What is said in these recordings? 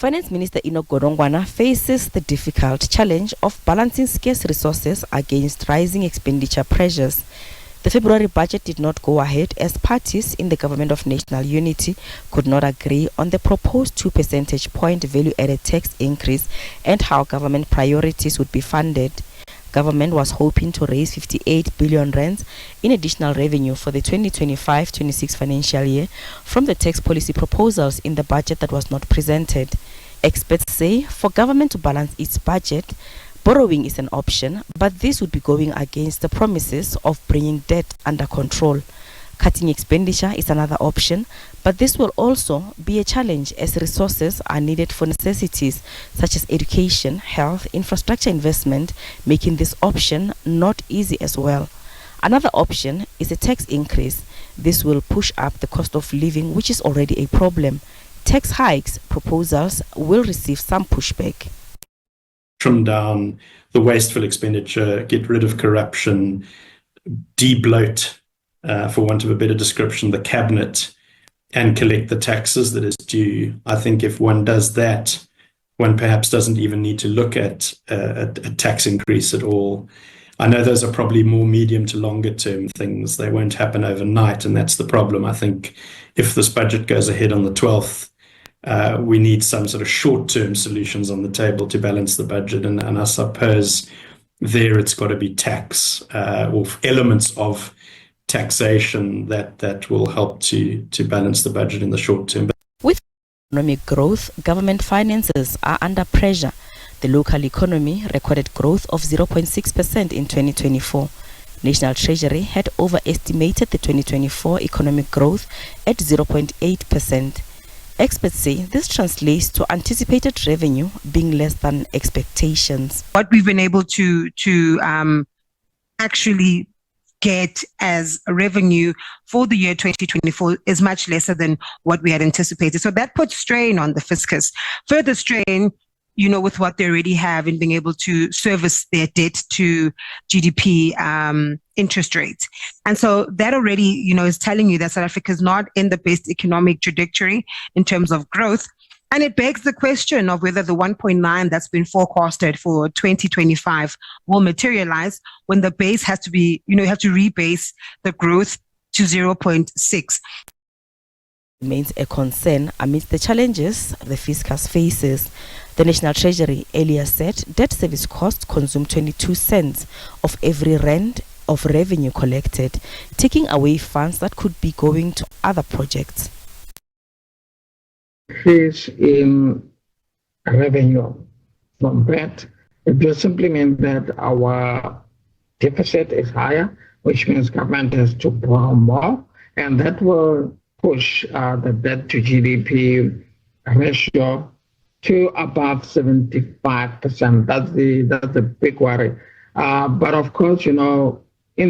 Finance Minister Enoch Godongwana faces the difficult challenge of balancing scarce resources against rising expenditure pressures. The February budget did not go ahead as parties in the Government of National Unity could not agree on the proposed 2 percentage point value-added tax increase and how government priorities would be funded. Government was hoping to raise 58 billion rands in additional revenue for the 2025-26 financial year from the tax policy proposals in the budget that was not presented. Experts say for government to balance its budget, borrowing is an option, but this would be going against the promises of bringing debt under control. Cutting expenditure is another option, but this will also be a challenge as resources are needed for necessities such as education, health, infrastructure investment, making this option not easy as well. Another option is a tax increase. This will push up the cost of living, which is already a problem. Tax hikes proposals will receive some pushback. Trim down the wasteful expenditure, get rid of corruption, de-bloat, for want of a better description, the cabinet, and collect the taxes that is due. I think if one does that, one perhaps doesn't even need to look at a tax increase at all. I know those are probably more medium to longer term things. They won't happen overnight, and that's the problem. I think if this budget goes ahead on the 12th, we need some sort of short-term solutions on the table to balance the budget, and I suppose there it's got to be tax or elements of taxation that will help to balance the budget in the short term. With economic growth, government finances are under pressure. The local economy recorded growth of 0.6% in 2024. National Treasury had overestimated the 2024 economic growth at 0.8%. Experts say this translates to anticipated revenue being less than expectations. What we've been able to actually get as a revenue for the year 2024 is much lesser than what we had anticipated. So that puts strain on the fiscus. Further strain, with what they already have in being able to service their debt to GDP interest rates. And so that already, is telling you that South Africa is not in the best economic trajectory in terms of growth. And it begs the question of whether the 1.9 that's been forecasted for 2025 will materialize when the base has to be, you have to rebase the growth to 0.6. Remains a concern amidst the challenges the fiscus faces. The National Treasury earlier said debt service costs consume 22 cents of every rand of revenue collected, taking away funds that could be going to other projects. Increase in revenue from that, it will simply mean that our deficit is higher, which means government has to borrow more, and that will push the debt to GDP ratio to above 75%. That's the big worry. But of course, in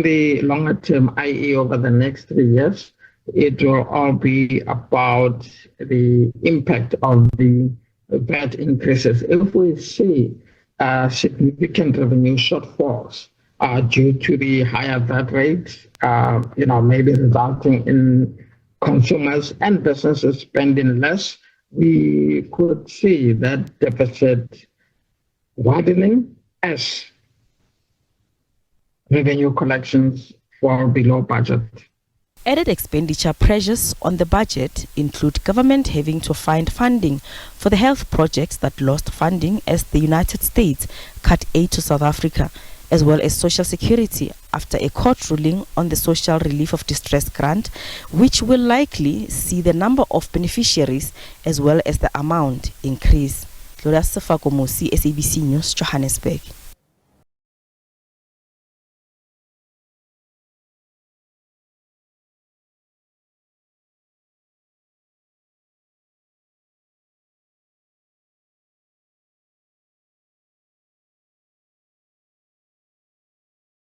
the longer term, i.e. over the next 3 years, it will all be about the impact of the VAT increases. If we see significant revenue shortfalls due to the higher VAT rates, maybe resulting in consumers and businesses spending less, we could see that deficit widening as revenue collections fall below budget. Added expenditure pressures on the budget include government having to find funding for the health projects that lost funding as the United States cut aid to South Africa, as well as social security after a court ruling on the social relief of distress grant, which will likely see the number of beneficiaries as well as the amount increase. Gloria Sefakomosi, SABC News, Johannesburg.